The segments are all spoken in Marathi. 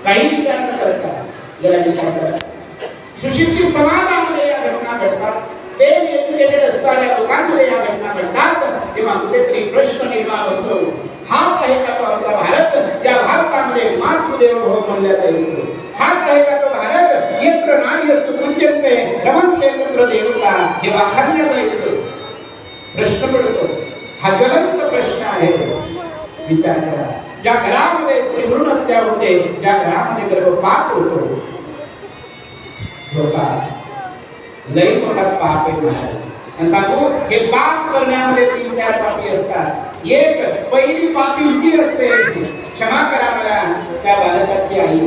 काही विचार न करता जरा विचार करा. सुशिक्षित समाजामध्ये या घटना घडतात, वेल एज्युकेटेड असणाऱ्या लोकांमध्ये या घटना घडतात, तेव्हा कुठेतरी प्रश्न निर्माण होतो. हाच आहे का तो आपला भारत, त्या भारतामध्ये मातृदेवो म्हणल्याचा येतो. हाच आहे का तो भारत, यत्र नार्यस्तु पूज्यन्ते रमन्ते तत्र देवता, हे वाखाणण्याचा येतो. प्रश्न पडतो, हा ज्वलंत प्रश्न आहे. विचार करा, ज्या घरामध्ये स्त्रीभ्रूण हत्या होते, ज्या घरामध्ये गर्भपात होतो, धोका लई मोठा पाप आहे. सांगू, हे पाप करण्यामध्ये 3-4 पापी असतात. एक पहिली पापी उभी असते, क्षमा करा मला त्या बालकाची आई.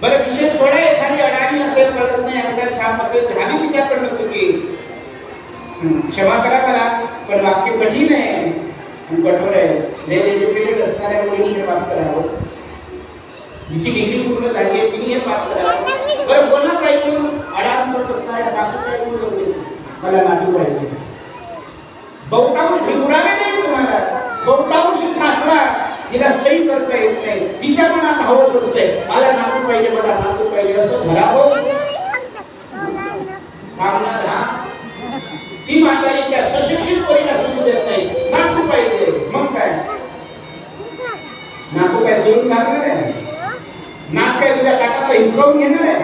बरं विशेष थोडा एखादी अडाणी असेल, कळत नाही, एखादा छाप असेल, झाली तिच्याकडनं चुकी, क्षमा करा मला, पण वाक्य कठीण आहे आणि कठोर आहे. वेल एज्युकेटेड असणाऱ्या मुलीने पाप करावं, जिची डिग्री पूर्ण झाली आहे तिने हे पाप करावं. बरं कोणाच ऐकून अडाण करत असणाऱ्या सासूचं ऐकून मला नातू पाहिजे. बहुतांश उरावे नाही तुम्हाला, बहुतांश सासरा तिला सही करता येत नाही, तिच्या मनात हवस असते मला नातू पाहिजे, मला नातू पाहिजे, असं भरावं कामणार. हा ती म्हातारी त्या सुशिक्षित पोरीला सुरू देत नाही, नातू पाहिजे. मग काय नातू काय जोडून घालणार आहे, नात काय तुझ्या ताटाचा हिसकावून घेणार आहे.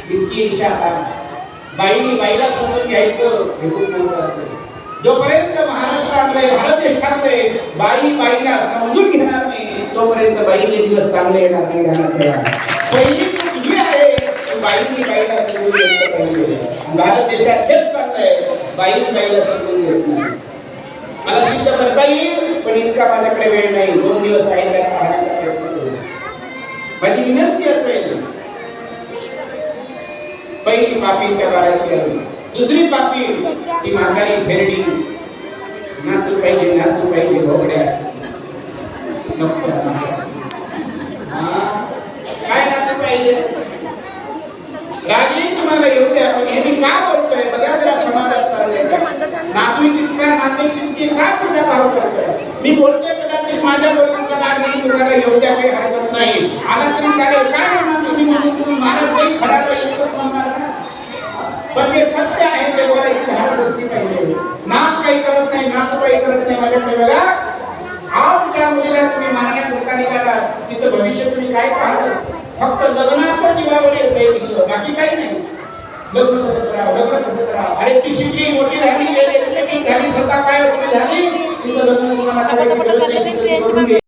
इतकी इच्छा बाईनी बाईला समजून घ्यायचं हे खूप महत्त्वाचं. जोपर्यंत महाराष्ट्रामध्ये भारत देशामध्ये बाई बाईला समजून घेणार नाही, तोपर्यंत बाईचे दिवस चांगले येणार नाही. ध्यानात ठेवा, पहिली चूक आहे बाईनी बाईला समजून घेतलं पाहिजे. भारत देशात हेच चाललंय, बाईनी बाईला समजून घेत नाही. मला सिद्ध करता येईल, पण इतका माझ्याकडे वेळ नाही. 2 दिवस राहिले पाहण्याचा प्रयत्न करू. माझी विनंती असेल, पहिली पापी त्या बाळाची आई, दुसरी पापी ती म्हातारी फेरडी, नातू पाहिजे, नातू पाहिजे, भोगड्या नको. काय नातू पाहिजे, राजी तुम्हाला येऊ द्या, पण हे मी का बोलतोय बघा जरा समाजात चाललंय. नातू तितका नाते तितकी का तुझ्या भाव करतोय. मी बोलतोय कदाचित माझ्या बोलण्याचा लाभ नाही, तुम्हाला येऊ द्या, काही हरकत नाही. आला तरी चालेल, काय म्हणणार तुम्ही, म्हणून तुम्ही महाराज काही खरा काही म्हणणार ना. पण ते सत्य आहे, ते बोलायची धाडस असली पाहिजे. नात काही करत नाही, नातू काही करत नाही. माझ्याकडे बघा, आज त्या मुलीला तुम्ही मारण्यात धोका निघाला, तिचं भविष्य तुम्ही काय पाहता. फक्त लग्नाचं जीवावर येत, बाकी काही नाही. लग्न कसं करावं, लग्न कसं करावं. अरे ती शिकली, मोठी झाली, झाली, स्वतः काय झाली, तिचं लग्न